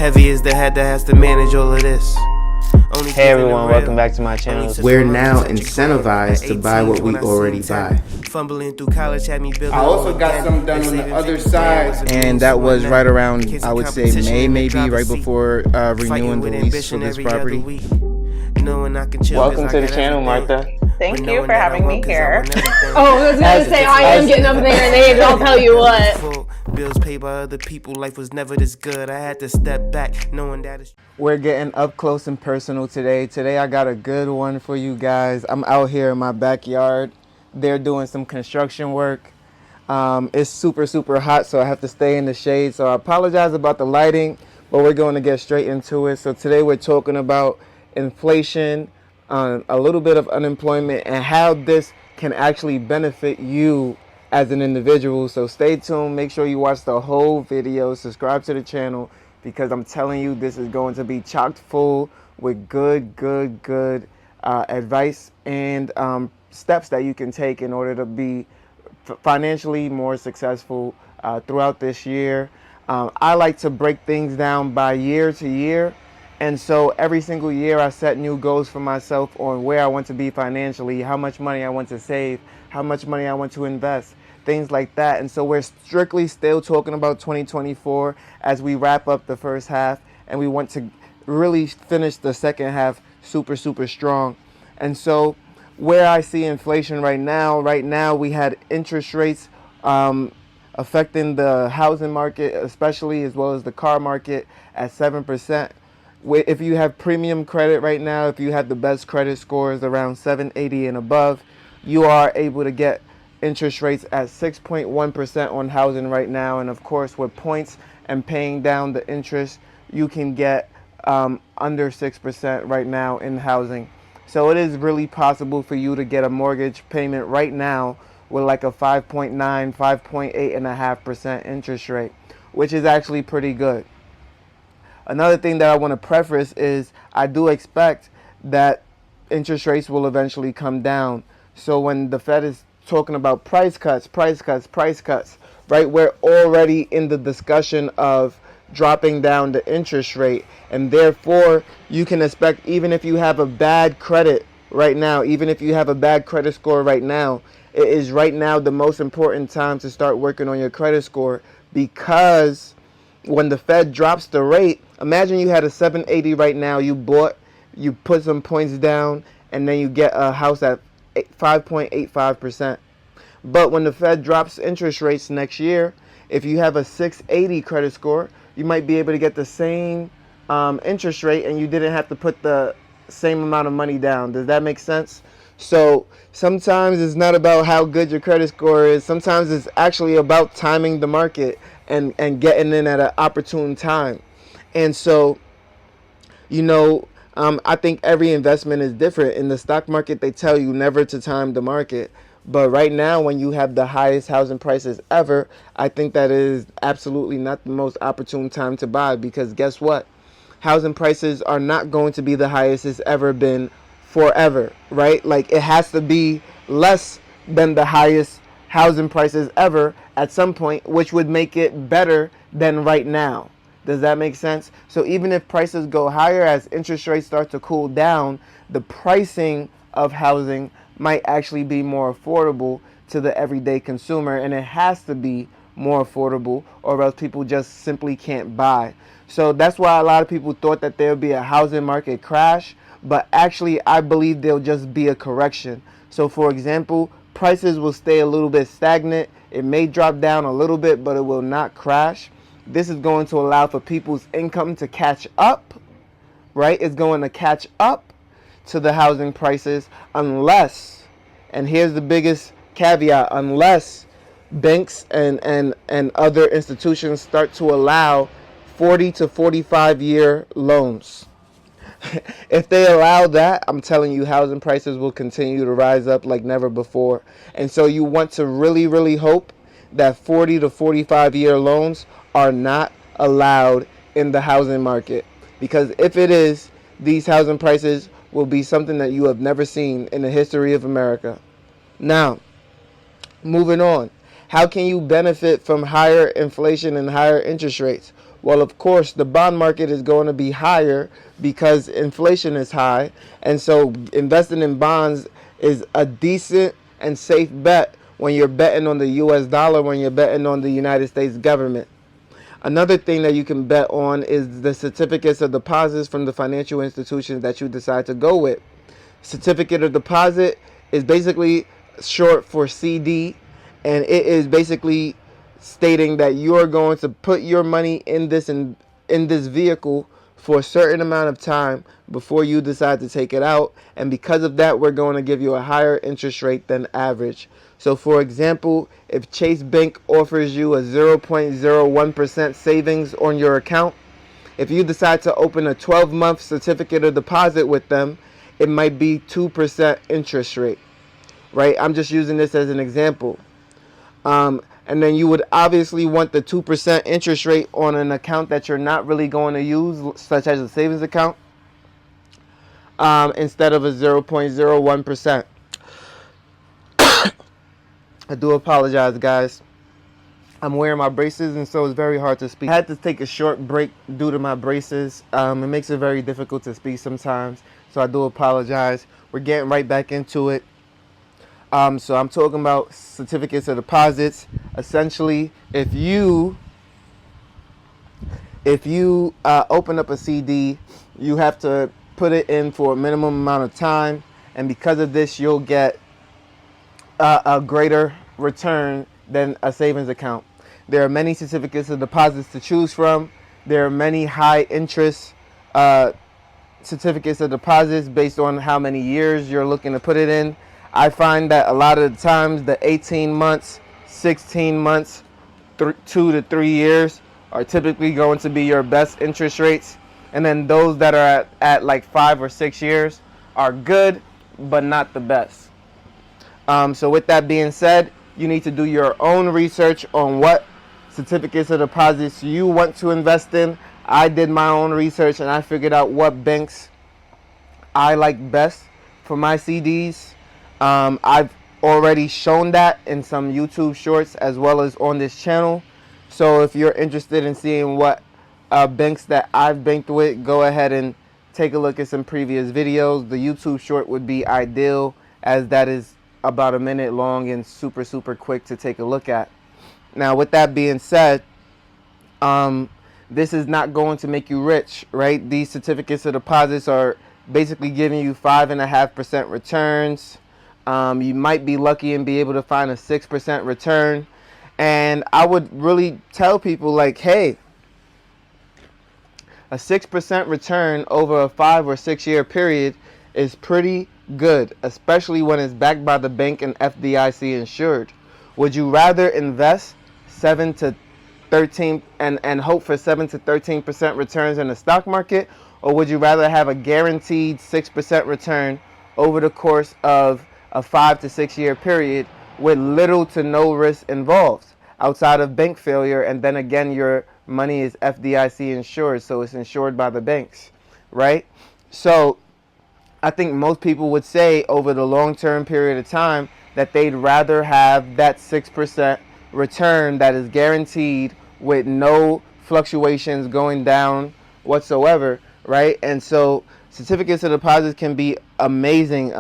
Heavy is the head that has to manage all of this. Hey everyone, welcome back to my channel. We're now incentivized to buy what we already buy. Fumbling through college had me building. I also got some done on the other side. And that was right around, I would say, May, maybe right before renewing the lease for this property. Welcome to the channel, Martha. Thank you for having me here. Oh, I was going to say, I am getting up there and names, I'll tell you what. Bills paid by other people, life was never this good. I had to step back, knowing that it's... We're getting up close and personal today. Today I got a good one for you guys. I'm out here in my backyard. They're doing some construction work. It's super hot, so I have to stay in the shade. So I apologize about the lighting, but we're going to get straight into it. So today we're talking about inflation, a little bit of unemployment, and how this can actually benefit you as an individual. So stay tuned, make sure you watch the whole video, subscribe to the channel, because I'm telling you this is going to be chock full with good advice and steps that you can take in order to be financially more successful throughout this year. I like to break things down by year to year. And so every single year I set new goals for myself on where I want to be financially, how much money I want to save, how much money I want to invest, things like that. And so we're strictly still talking about 2024 as we wrap up the first half, and we want to really finish the second half super strong. And so where I see inflation right now we had interest rates affecting the housing market, especially, as well as the car market, at 7%. If you have premium credit right now, if you have the best credit scores around 780 and above, you are able to get interest rates at 6.1% on housing right now. And of course, with points and paying down the interest, you can get under 6% right now in housing. So it is really possible for you to get a mortgage payment right now with like a 5.9, 5.8.5% interest rate, which is actually pretty good. Another thing that I want to preface is I do expect that interest rates will eventually come down. So when the Fed is talking about price cuts, right, we're already in the discussion of dropping down the interest rate. And therefore, you can expect, even if you have a bad credit right now, even if you have a bad credit score right now, it is right now the most important time to start working on your credit score, because when the Fed drops the rate, imagine you had a 780 right now, you put some points down, and then you get a house at 5.85%. But when the Fed drops interest rates next year, if you have a 680 credit score, you might be able to get the same interest rate, and you didn't have to put the same amount of money down. Does that make sense? So sometimes it's not about how good your credit score is. Sometimes it's actually about timing the market and getting in at an opportune time. And so, I think every investment is different. In the stock market, they tell you never to time the market. But right now, when you have the highest housing prices ever, I think that is absolutely not the most opportune time to buy, because guess what? Housing prices are not going to be the highest it's ever been forever, right? Like, it has to be less than the highest housing prices ever at some point, which would make it better than right now. Does that make sense? So even if prices go higher as interest rates start to cool down, the pricing of housing might actually be more affordable to the everyday consumer, and it has to be more affordable, or else people just simply can't buy. So that's why a lot of people thought that there would be a housing market crash, but actually I believe there'll just be a correction. So for example, prices will stay a little bit stagnant. It may drop down a little bit, but it will not crash. This is going to allow for people's income to catch up, right? It's going to catch up to the housing prices, unless, and here's the biggest caveat, unless banks and other institutions start to allow 40 to 45 year loans. If they allow that, I'm telling you, housing prices will continue to rise up like never before. And so you want to really hope that 40 to 45 year loans are not allowed in the housing market, because if it is, these housing prices will be something that you have never seen in the history of America. Now, moving on, how can you benefit from higher inflation and higher interest rates? Well, of course, the bond market is going to be higher because inflation is high. And so investing in bonds is a decent and safe bet when you're betting on the US dollar, when you're betting on the United States government. Another thing that you can bet on is the certificates of deposits from the financial institutions that you decide to go with. Certificate of deposit is basically short for CD, and it is basically stating that you're going to put your money in this vehicle for a certain amount of time before you decide to take it out, and because of that, we're going to give you a higher interest rate than average. So for example, if Chase Bank offers you a 0.01% savings on your account, if you decide to open a 12-month certificate of deposit with them, it might be 2% interest rate, right? I'm just using this as an example. And then you would obviously want the 2% interest rate on an account that you're not really going to use, such as a savings account, instead of a 0.01%. I do apologize, guys. I'm wearing my braces, and so it's very hard to speak. I had to take a short break due to my braces. It makes it very difficult to speak sometimes, so I do apologize. We're getting right back into it. So I'm talking about certificates of deposits. Essentially, if you open up a CD, you have to put it in for a minimum amount of time, and because of this, you'll get a greater return than a savings account. There are many certificates of deposits to choose from. There are many high interest certificates of deposits based on how many years you're looking to put it in. I find that a lot of the times the 18 months, 16 months, 2 to 3 years are typically going to be your best interest rates. And then those that are at like 5 or 6 years are good, but not the best. So with that being said, you need to do your own research on what certificates of deposits you want to invest in. I did my own research and I figured out what banks I like best for my CDs. I've already shown that in some YouTube shorts as well as on this channel. So if you're interested in seeing what banks that I've banked with, go ahead and take a look at some previous videos. The YouTube short would be ideal, as that is about a minute long and super quick to take a look at. Now with that being said, this is not going to make you rich, right? These certificates of deposits are basically giving you 5.5% returns. You might be lucky and be able to find a 6% return. And I would really tell people, like, hey, a 6% return over a 5 or 6 year period is pretty good, especially when it's backed by the bank and FDIC insured. Would you rather invest 7 to 13 and hope for 7 to 13% returns in the stock market, or would you rather have a guaranteed 6% return over the course of a 5 to 6 year period with little to no risk involved outside of bank failure? And then again, your money is FDIC insured, so it's insured by the banks, right? So I think most people would say over the long-term period of time that they'd rather have that 6% return that is guaranteed with no fluctuations going down whatsoever, right? And so certificates of deposits can be amazing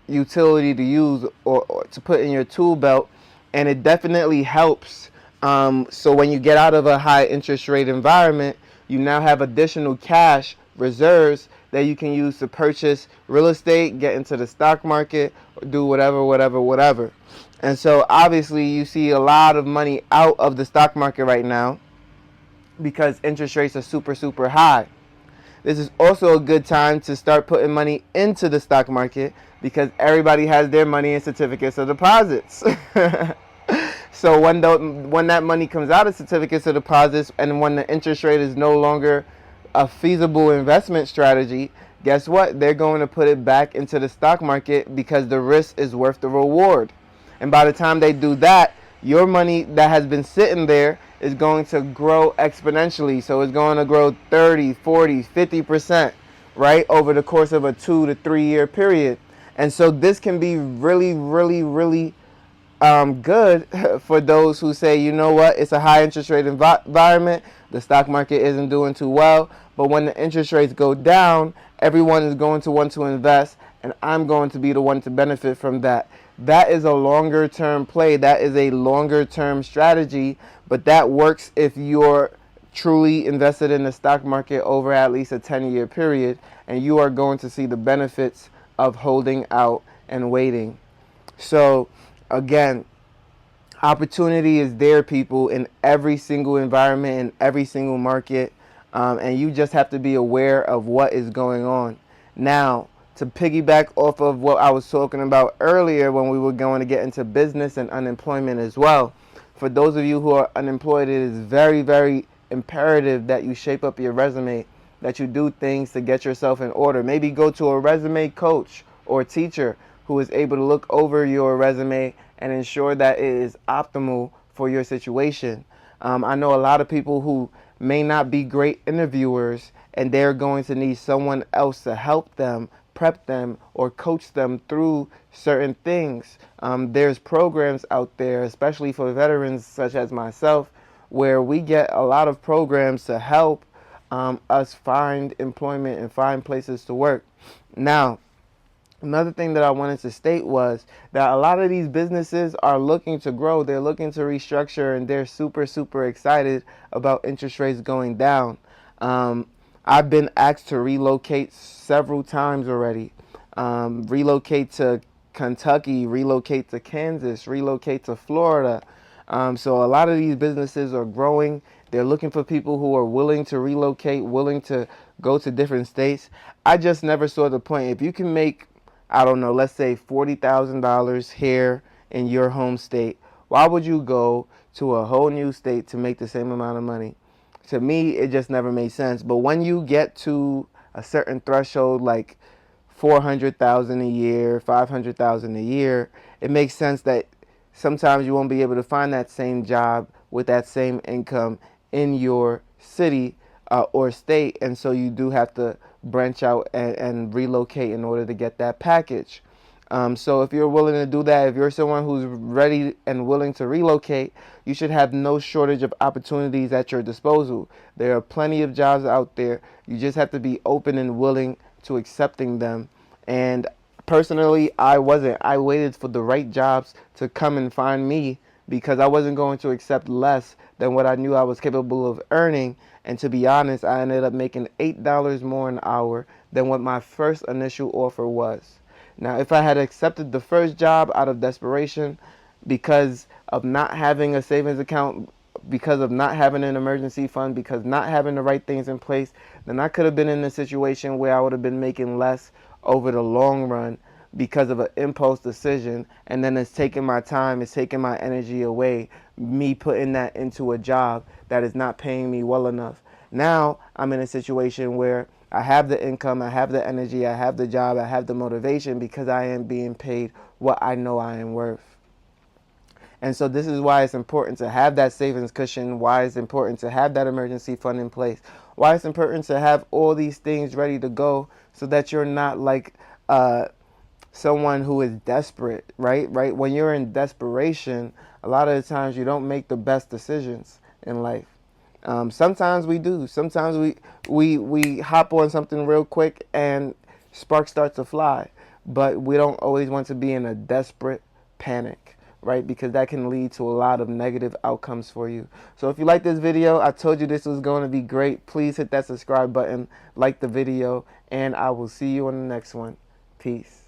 utility to use or to put in your tool belt, and it definitely helps. So when you get out of a high interest rate environment, you now have additional cash reserves that you can use to purchase real estate, get into the stock market, or do whatever. And so obviously you see a lot of money out of the stock market right now because interest rates are super high. This is also a good time to start putting money into the stock market because everybody has their money in certificates of deposits. So when that money comes out of certificates of deposits and when the interest rate is no longer a feasible investment strategy, guess what? They're going to put it back into the stock market because the risk is worth the reward. And by the time they do that, your money that has been sitting there is going to grow exponentially. So it's going to grow 30, 40, 50%, right, over the course of a 2 to 3 year period. And so this can be really good for those who say, you know what, it's a high interest rate environment. The stock market isn't doing too well. But when the interest rates go down, everyone is going to want to invest, and I'm going to be the one to benefit from that. That is a longer term play. That is a longer term strategy, but that works if you're truly invested in the stock market over at least a 10-year period, and you are going to see the benefits of holding out and waiting. So again, opportunity is there, people, in every single environment, in every single market, and you just have to be aware of what is going on. Now, to piggyback off of what I was talking about earlier when we were going to get into business and unemployment as well, for those of you who are unemployed, it is very, very imperative that you shape up your resume, that you do things to get yourself in order. Maybe go to a resume coach or teacher who is able to look over your resume and ensure that it is optimal for your situation. I know a lot of people who may not be great interviewers, and they're going to need someone else to help them, prep them, or coach them through certain things. There's programs out there, especially for veterans such as myself, where we get a lot of programs to help us find employment and find places to work. Now, another thing that I wanted to state was that a lot of these businesses are looking to grow. They're looking to restructure, and they're super, super excited about interest rates going down. I've been asked to relocate several times already. Relocate to Kentucky, relocate to Kansas, relocate to Florida. So a lot of these businesses are growing. They're looking for people who are willing to relocate, willing to go to different states. I just never saw the point. If you can make, I don't know, let's say $40,000 here in your home state, why would you go to a whole new state to make the same amount of money? To me, it just never made sense. But when you get to a certain threshold, like $400,000 a year, $500,000 a year, it makes sense that sometimes you won't be able to find that same job with that same income in your city or state, and so you do have to branch out and relocate in order to get that package. So if you're willing to do that, if you're someone who's ready and willing to relocate, you should have no shortage of opportunities at your disposal. There are plenty of jobs out there. You just have to be open and willing to accepting them. And personally, I wasn't. I waited for the right jobs to come and find me, because I wasn't going to accept less than what I knew I was capable of earning. And to be honest, I ended up making $8 more an hour than what my first initial offer was. Now, if I had accepted the first job out of desperation because of not having a savings account, because of not having an emergency fund, because not having the right things in place, then I could have been in a situation where I would have been making less over the long run because of an impulse decision, and then it's taking my time, it's taking my energy away, me putting that into a job that is not paying me well enough. Now I'm in a situation where I have the income, I have the energy, I have the job, I have the motivation, because I am being paid what I know I am worth. And so this is why it's important to have that savings cushion, why it's important to have that emergency fund in place, why it's important to have all these things ready to go, so that you're not like someone who is desperate, right? When you're in desperation, a lot of the times you don't make the best decisions in life. Sometimes we do. Sometimes we hop on something real quick and sparks start to fly. But we don't always want to be in a desperate panic, right? Because that can lead to a lot of negative outcomes for you. So if you like this video, I told you this was going to be great. Please hit that subscribe button, like the video, and I will see you on the next one. Peace.